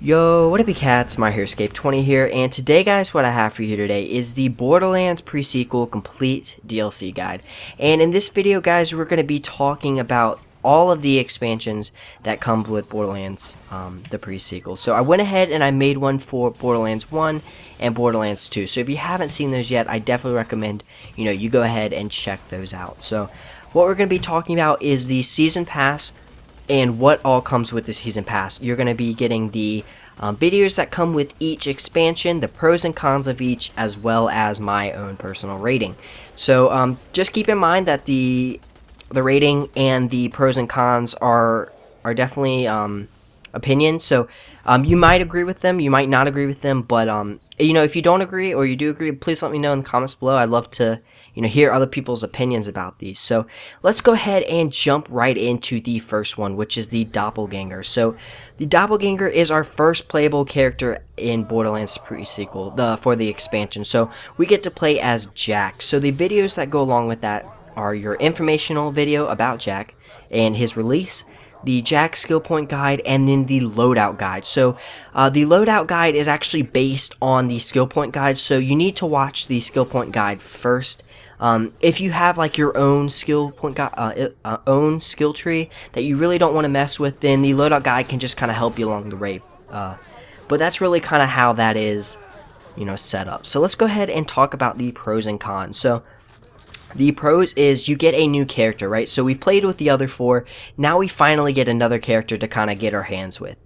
Yo, what up you cats, MyHeroescape20 here, and today guys, what I have for you today is the Borderlands pre-sequel complete DLC guide. And in this video guys, we're going to be talking about all of the expansions that come with Borderlands, the pre-sequel. So I went ahead and I made one for Borderlands 1 and Borderlands 2. So if you haven't seen those yet, I definitely recommend, you go ahead and check those out. So what we're going to be talking about is the Season Pass, and what all comes with the Season Pass. You're going to be getting the videos that come with each expansion, the pros and cons of each, as well as my own personal rating. So just keep in mind that the rating and the pros and cons are definitely opinions. So you might agree with them, you might not agree with them, but if you don't agree or you do agree, please let me know in the comments below. I'd love to hear other people's opinions about these. So let's go ahead and jump right into the first one, which is the Doppelganger. So the Doppelganger is our first playable character in Borderlands pre-sequel for the expansion. So we get to play as Jack. So the videos that go along with that are your informational video about Jack and his release, the Jack skill point guide, and then the loadout guide. So the loadout guide is actually based on the skill point guide, so you need to watch the skill point guide first. If you have like your own skill point own skill tree that you really don't want to mess with, then the loadout guide can just kind of help you along the way. But that's really kind of how that is, set up. So let's go ahead and talk about the pros and cons. So the pros is you get a new character, right? So we played with the other four. Now we finally get another character to kind of get our hands with.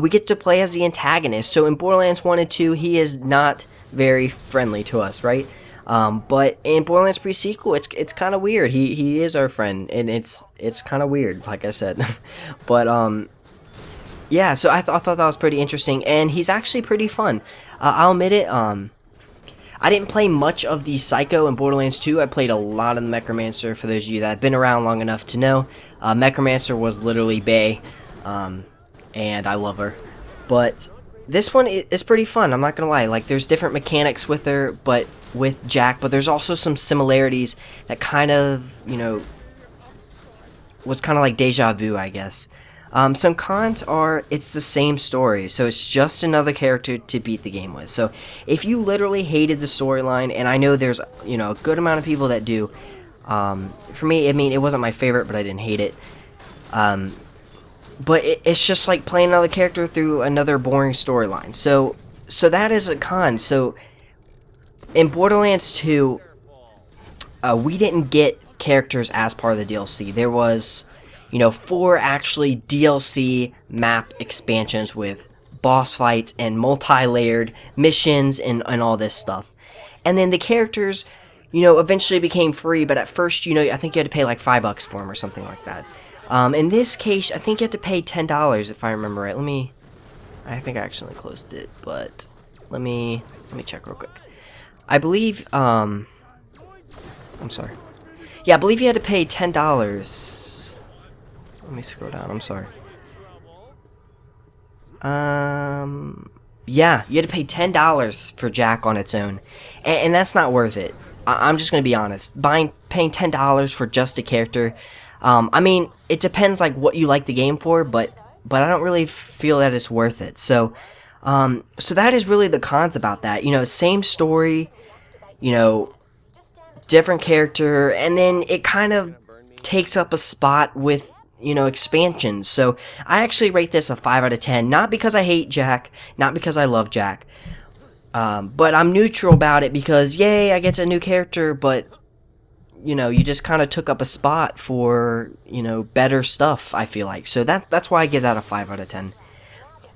We get to play as the antagonist. So in Borderlands 1 and 2, he is not very friendly to us, right? But in Borderlands pre-sequel, it's kind of weird. He is our friend, and it's kind of weird, like I said. But yeah. So I thought that was pretty interesting, and he's actually pretty fun. I'll admit it. I didn't play much of the Psycho in Borderlands 2. I played a lot of the Necromancer. For those of you that have been around long enough to know, Necromancer was literally bae, and I love her. But this one is pretty fun. I'm not gonna lie. Like, there's different mechanics with her, but with Jack, but there's also some similarities that kind of, was kind of like deja vu, I guess. Some cons are it's the same story, so it's just another character to beat the game with. So if you literally hated the storyline, and I know there's a good amount of people that do, for me, I mean, it wasn't my favorite, but I didn't hate it. But it's just like playing another character through another boring storyline. So that is a con. So in Borderlands 2, we didn't get characters as part of the DLC. There was 4 actually DLC map expansions with boss fights and multi-layered missions and all this stuff. And then the characters, eventually became free, but at first, I think you had to pay like $5 for them or something like that. In this case, I think you had to pay $10 if I remember right. I think I actually closed it, but let me check real quick. I believe, I'm sorry. Yeah, I believe you had to pay $10. Let me scroll down, I'm sorry. Yeah, you had to pay $10 for Jack on its own. And that's not worth it. I'm just gonna be honest. Paying $10 for just a character, I mean, it depends like what you like the game for, but I don't really feel that it's worth it. So that is really the cons about that. Same story, different character, and then it kind of takes up a spot with expansions. So I actually rate this a 5 out of 10, not because I hate Jack, not because I love Jack, but I'm neutral about it because yay, I get a new character, but you just kind of took up a spot for better stuff, I feel like. So that's why I give that a 5 out of 10.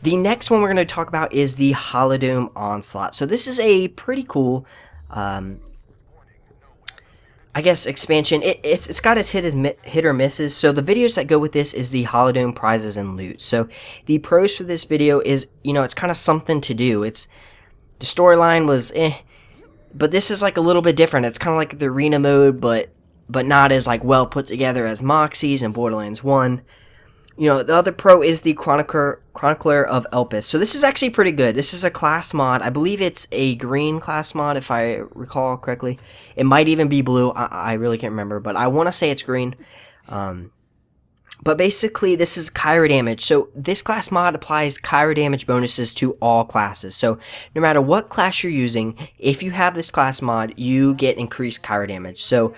The next one we're going to talk about is the Challah Do Onslaught. So this is a pretty cool I guess expansion. It's got its hit or misses. So the videos that go with this is the Challah Do prizes and loot. So the pros for this video is, it's kind of something to do. The storyline was but this is like a little bit different. It's kind of like the arena mode, but not as like well put together as Moxie's and Borderlands 1. The other pro is the Chronicler of Elpis. So this is actually pretty good. This is a class mod. I believe it's a green class mod, if I recall correctly. It might even be blue. I really can't remember, but I want to say it's green. But basically, this is Kyro damage. So this class mod applies Kyro damage bonuses to all classes. So no matter what class you're using, if you have this class mod, you get increased Kyro damage. So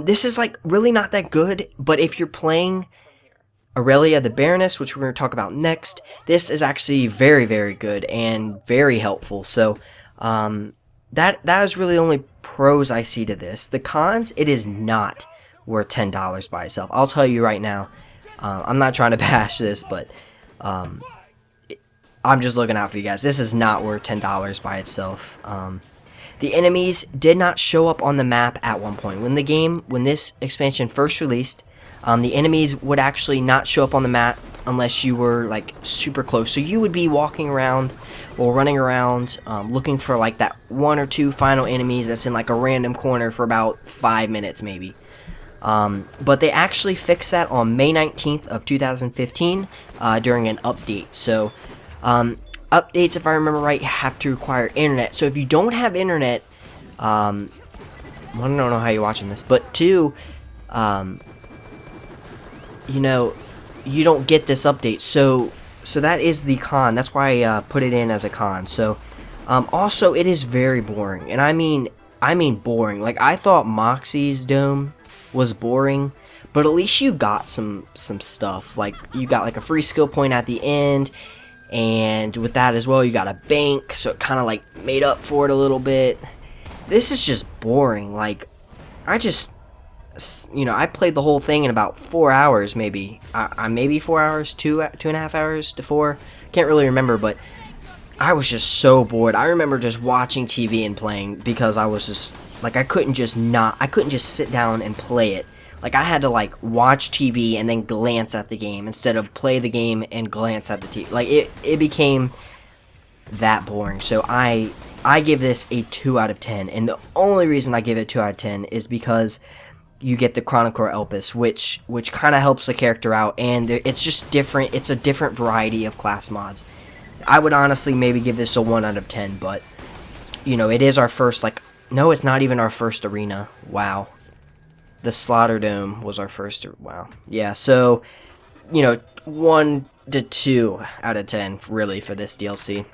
this is like really not that good, but if you're playing Aurelia the Bareness, which we're going to talk about next, this is actually very, very good and very helpful. So that is really the only pros I see to this. The cons, it is not worth $10 by itself. I'll tell you right now. I'm not trying to bash this, but I'm just looking out for you guys. This is not worth $10 by itself. The enemies did not show up on the map at one point. When this expansion first released, the enemies would actually not show up on the map unless you were like super close. So you would be walking around or running around looking for like that 1 or 2 final enemies that's in like a random corner for about 5 minutes maybe. But they actually fixed that on May 19th of 2015 during an update. So updates, if I remember right, have to require internet. So if you don't have internet, I don't know how you're watching this, but 2, you know, you don't get this update. So that is the con. That's why I put it in as a con. So also it is very boring, and I mean boring. Like, I thought Moxie's Dome was boring, but at least you got some stuff. Like, you got like a free skill point at the end, and with that as well you got a bank, so it kind of like made up for it a little bit. This is just boring. Like, I just, you know, I played the whole thing in about 4 hours, maybe. Maybe 4 hours, 2.5 hours to 4. Can't really remember, but I was just so bored. I remember just watching TV and playing because I was just like, I couldn't just sit down and play it. Like, I had to like watch TV and then glance at the game instead of play the game and glance at the TV. Like, it became that boring. So I give this a 2 out of 10, and the only reason I give it 2 out of 10 is because you get the Chronicler Elpis, which kind of helps the character out, and it's just different. It's a different variety of class mods. I would honestly maybe give this a 1 out of 10, but, you know, it is our first, like, no, it's not even our first arena. Wow. The Slaughter Dome was our first, wow. Yeah, so, you know, 1 to 2 out of 10, really, for this DLC.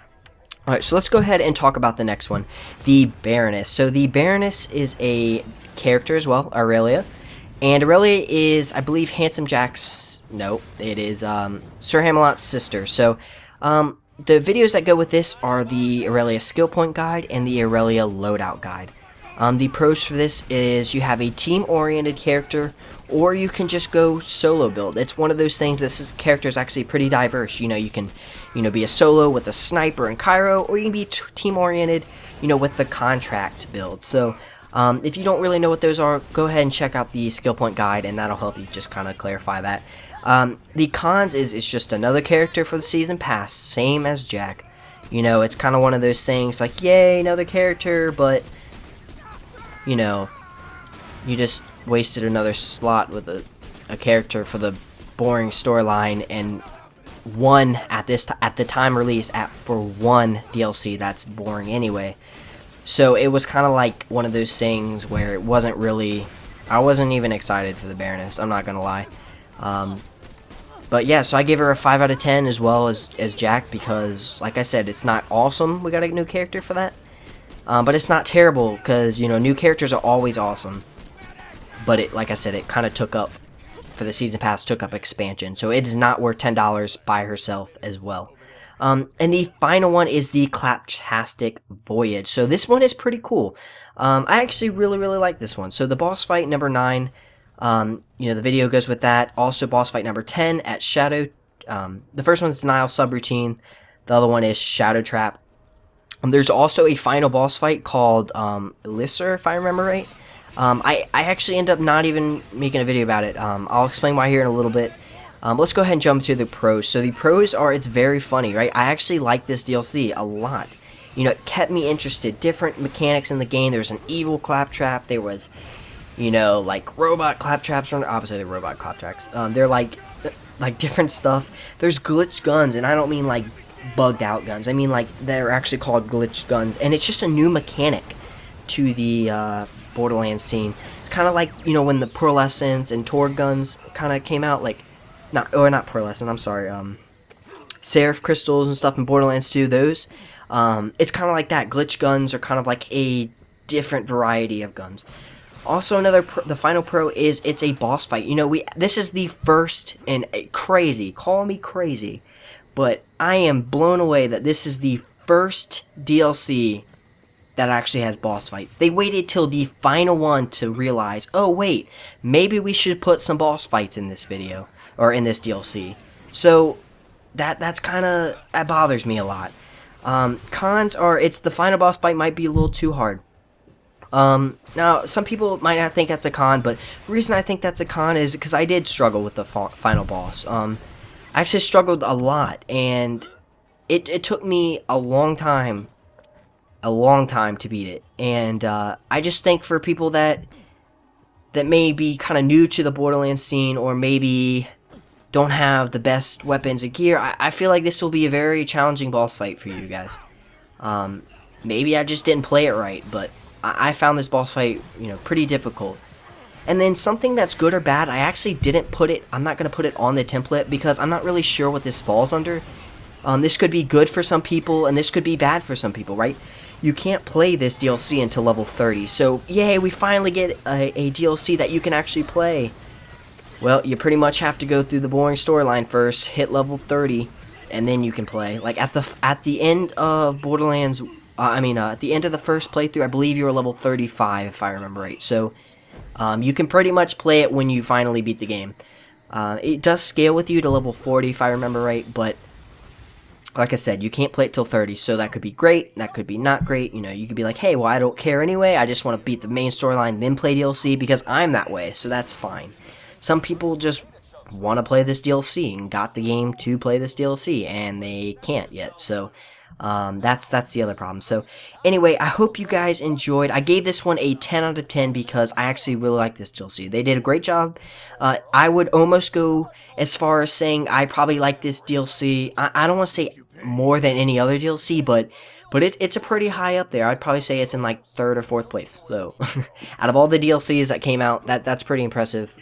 Alright, so let's go ahead and talk about the next one, the Bareness. So the Bareness is a character as well, Aurelia. And Aurelia is, I believe, Handsome Jack's, no, it is Sir Hamelot's sister. So, the videos that go with this are the Aurelia Skill Point Guide and the Aurelia Loadout Guide. The pros for this is you have a team-oriented character, or you can just go solo build. It's one of those things, this character is actually pretty diverse. You know, you can, you know, be a solo with a sniper and Kyro, or you can be team-oriented, you know, with the contract build. So, if you don't really know what those are, go ahead and check out the Skill Point Guide, and that'll help you just kind of clarify that. The cons is it's just another character for the Season Pass, same as Jack. You know, it's kind of one of those things like, yay, another character, but, you know, you just wasted another slot with a character for the boring storyline, and one at the time release for one DLC that's boring anyway. So it was kind of like one of those things where it wasn't really, I wasn't even excited for the Bareness, I'm not gonna lie. But yeah, so I gave her a 5 out of 10 as well as Jack, because like I said, it's not awesome, we got a new character for that. But it's not terrible, because, you know, new characters are always awesome. But it, like I said, it kind of took up, for the Season Pass, took up expansion. So it is not worth $10 by herself as well. And the final one is the Claptastic Voyage. So this one is pretty cool. I actually really like this one. So the boss fight number 9, you know, the video goes with that. Also boss fight number 10 at Shadow. The first one's Denial Subroutine. The other one is Shadow Trap. There's also a final boss fight called Elisir, if I remember right. I actually end up not even making a video about it. I'll explain why here in a little bit. Let's go ahead and jump to the pros. So the pros are, it's very funny, right? I actually like this DLC a lot. You know, it kept me interested. Different mechanics in the game. There was an evil claptrap. There was, you know, like robot claptraps. Obviously, they're robot claptraps. They're like different stuff. There's glitched guns, and I don't mean like bugged out guns. I mean like they're actually called glitched guns, and it's just a new mechanic to the Borderlands scene. It's kind of like, you know, when the Pearlescence and Torg guns kind of came out. Like, not pearlescent, I'm sorry, seraph crystals and stuff in Borderlands 2, those, it's kind of like that. Glitch guns are kind of like a different variety of guns. Also, the final pro is it's a boss fight. You know, this is the first, and crazy, call me crazy, but I am blown away that this is the first DLC that actually has boss fights. They waited till the final one to realize, oh wait, maybe we should put some boss fights in this video, or in this DLC. So, that bothers me a lot. Cons are, the final boss fight might be a little too hard. Now, some people might not think that's a con, but the reason I think that's a con is because I did struggle with the final boss. I actually struggled a lot, and it took me a long time to beat it. And I just think for people that may be kind of new to the Borderlands scene, or maybe don't have the best weapons and gear, I feel like this will be a very challenging boss fight for you guys. Maybe I just didn't play it right, but I found this boss fight, you know, pretty difficult. And then something that's good or bad, I actually didn't put it, I'm not going to put it on the template because I'm not really sure what this falls under. This could be good for some people, and this could be bad for some people, right? You can't play this DLC until level 30, so yay, we finally get a DLC that you can actually play. Well, you pretty much have to go through the boring storyline first, hit level 30, and then you can play. Like, at the end of Borderlands, at the end of the first playthrough, I believe you were level 35, if I remember right. So, you can pretty much play it when you finally beat the game. It does scale with you to level 40, if I remember right, but like I said, you can't play it till 30, so that could be great, that could be not great. You know, you could be like, hey, well, I don't care anyway, I just want to beat the main storyline, then play DLC, because I'm that way, so that's fine. Some people just want to play this DLC and got the game to play this DLC, and they can't yet, so that's the other problem. So anyway, I hope you guys enjoyed. I gave this one a 10 out of 10 because I actually really like this DLC. They did a great job. I would almost go as far as saying I probably like this DLC. I don't want to say more than any other DLC, but it's a pretty high up there. I'd probably say it's in like 3rd or 4th place. So out of all the DLCs that came out, that's pretty impressive.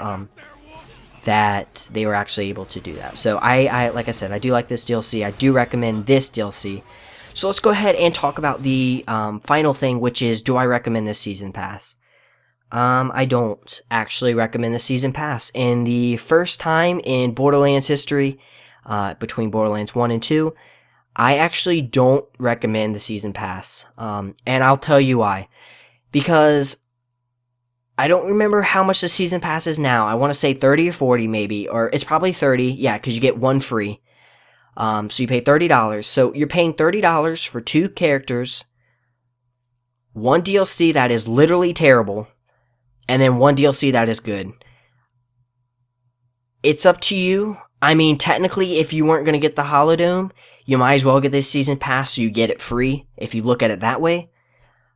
That they were actually able to do that. So I like I said, I do like this DLC. I do recommend this DLC. So let's go ahead and talk about the final thing, which is, do I recommend this season pass? I don't actually recommend the season pass. In the first time in Borderlands history, between Borderlands 1 and 2, I actually don't recommend the season pass. And I'll tell you why. Because I don't remember how much the season pass is now. I want to say 30 or 40 maybe, or it's probably 30. Yeah, because you get one free. So you pay $30. So you're paying $30 for 2 characters, 1 DLC that is literally terrible, and then 1 DLC that is good. It's up to you. I mean, technically, if you weren't going to get the Holodome, you might as well get this season pass so you get it free, if you look at it that way.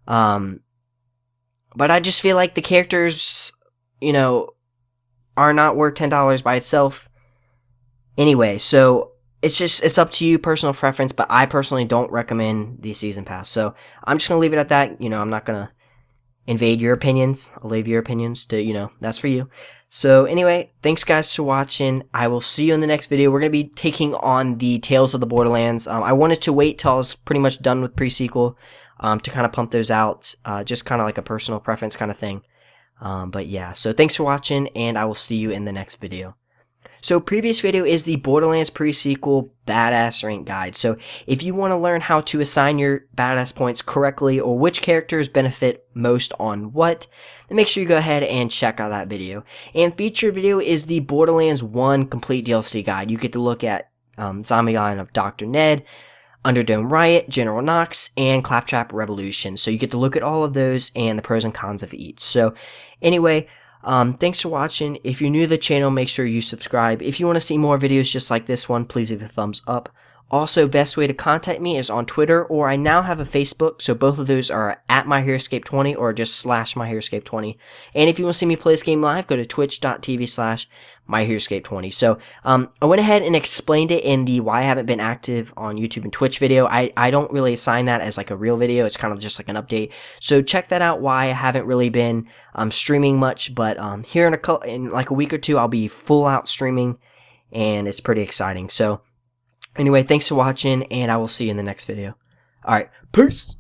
But I just feel like the characters, you know, are not worth $10 by itself. Anyway, so it's up to you, personal preference, but I personally don't recommend the season pass. So I'm just going to leave it at that. You know, I'm not going to invade your opinions. I'll leave your opinions to, you know, that's for you. So anyway, thanks guys for watching. I will see you in the next video. We're going to be taking on the Tales of the Borderlands. I wanted to wait till I was pretty much done with pre-sequel to kind of pump those out. Just kind of like a personal preference kind of thing. But yeah, so thanks for watching, and I will see you in the next video. So previous video is the Borderlands pre-sequel badass rank guide. So if you want to learn how to assign your badass points correctly, or which characters benefit most on what, then make sure you go ahead and check out that video. And featured video is the Borderlands 1 complete DLC guide. You get to look at Zombie Island of Dr. Ned, Underdome Riot, General Knox, and Claptrap Revolution. So you get to look at all of those and the pros and cons of each. So anyway, thanks for watching. If you're new to the channel, make sure you subscribe. If you want to see more videos just like this one, please leave a thumbs up. Also, best way to contact me is on Twitter, or I now have a Facebook, so both of those are at MyHeroescape20 or just /MyHeroescape20. And if you want to see me play this game live, go to twitch.tv/MyHeroescape20. So, I went ahead and explained it in the why I haven't been active on YouTube and Twitch video. I don't really assign that as like a real video. It's kind of just like an update. So check that out, why I haven't really been streaming much, but here in like a week or two, I'll be full out streaming. and it's pretty exciting. So anyway, thanks for watching, and I will see you in the next video. Alright, peace!